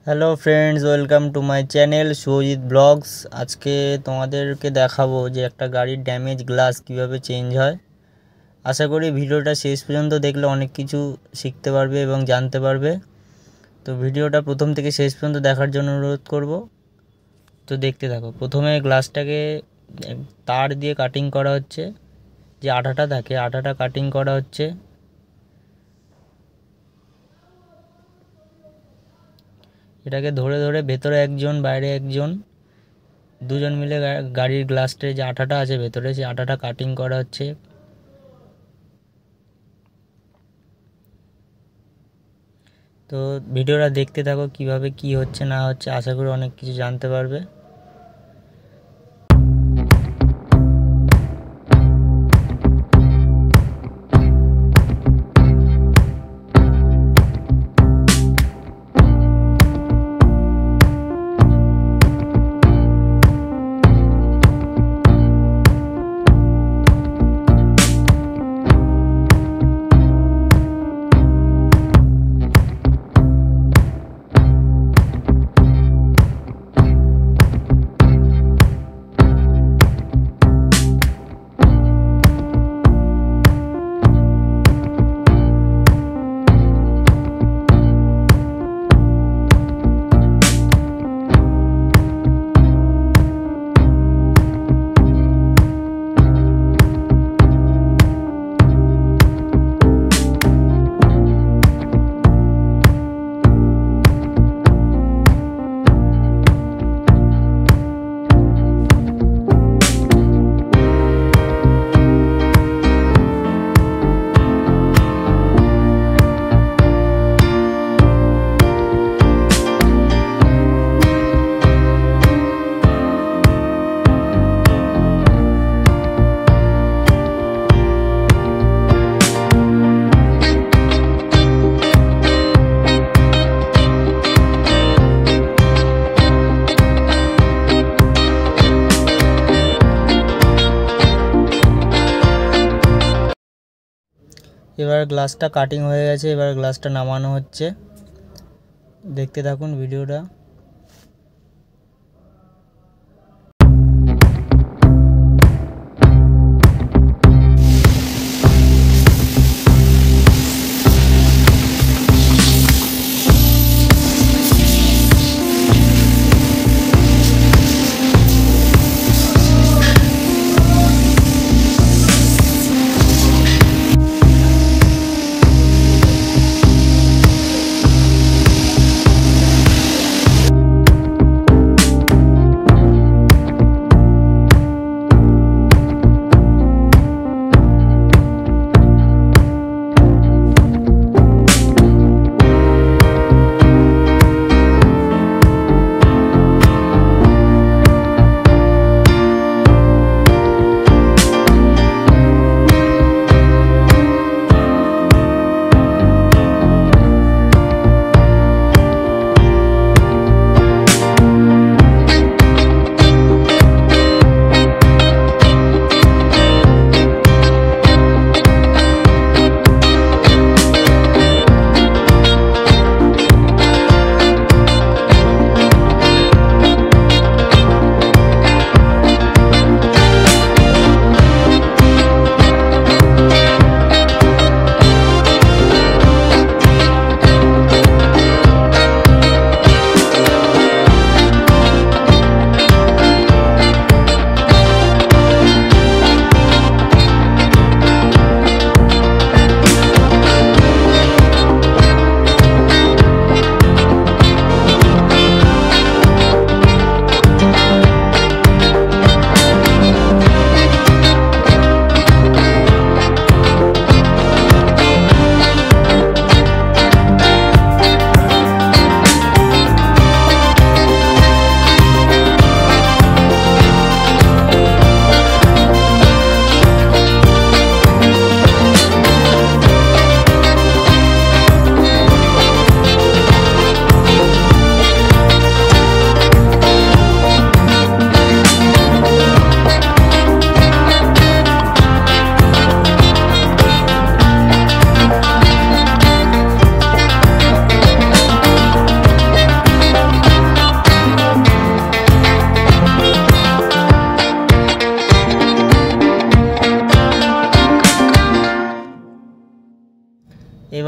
Hello friends, welcome to my channel Subhajit blogs. আজকে তোমাদেরকে দেখাবো যে একটা গাড়ির ড্যামেজ গ্লাস কিভাবে চেঞ্জ হয়। আশা করি ভিডিওটা শেষ পর্যন্ত দেখলে অনেক কিছু শিখতে পারবে এবং জানতে পারবে। তো ভিডিওটা প্রথম থেকে শেষ পর্যন্ত দেখার জন্য অনুরোধ করব। তো দেখতে থাকো। প্রথমে গ্লাসটাকে তার দিয়ে কাটিং করা হচ্ছে, যে আঠাটা থাকে আঠাটা কাটিং করা হচ্ছে। এটাকে ধরে ধরে ভেতরে একজন বাইরে একজন, দুজন মিলে গাড়ির গ্লাসটার যে আঠাটা আছে ভেতরে, সেই আঠাটা কাটিং করা হচ্ছে। তো ভিডিওটা দেখতে থাকো কিভাবে কি হচ্ছে না হচ্ছে, আশা করি অনেক কিছু জানতে পারবে। এবার গ্লাসটা কাটিং হয়ে গেছে, এবার গ্লাসটা নামানো হচ্ছে। দেখতে থাকুন ভিডিওটা।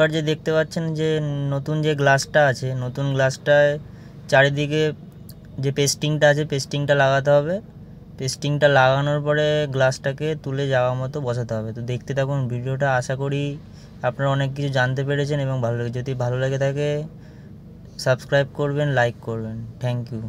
এবার যে দেখতে পাচ্ছেন যে নতুন যে গ্লাসটা আছে, নতুন গ্লাসটায় চারিদিকে যে পেস্টিংটা আছে পেস্টিংটা লাগাতে হবে। পেস্টিংটা লাগানোর পরে গ্লাসটাকে তুলে যাওয়া মতো বসাতে হবে। তো দেখতে থাকুন ভিডিওটা, আশা করি আপনারা অনেক কিছু জানতে পেরেছেন এবং ভালো লাগে। যদি ভালো লেগে থাকে সাবস্ক্রাইব করবেন, লাইক করবেন। Thank you.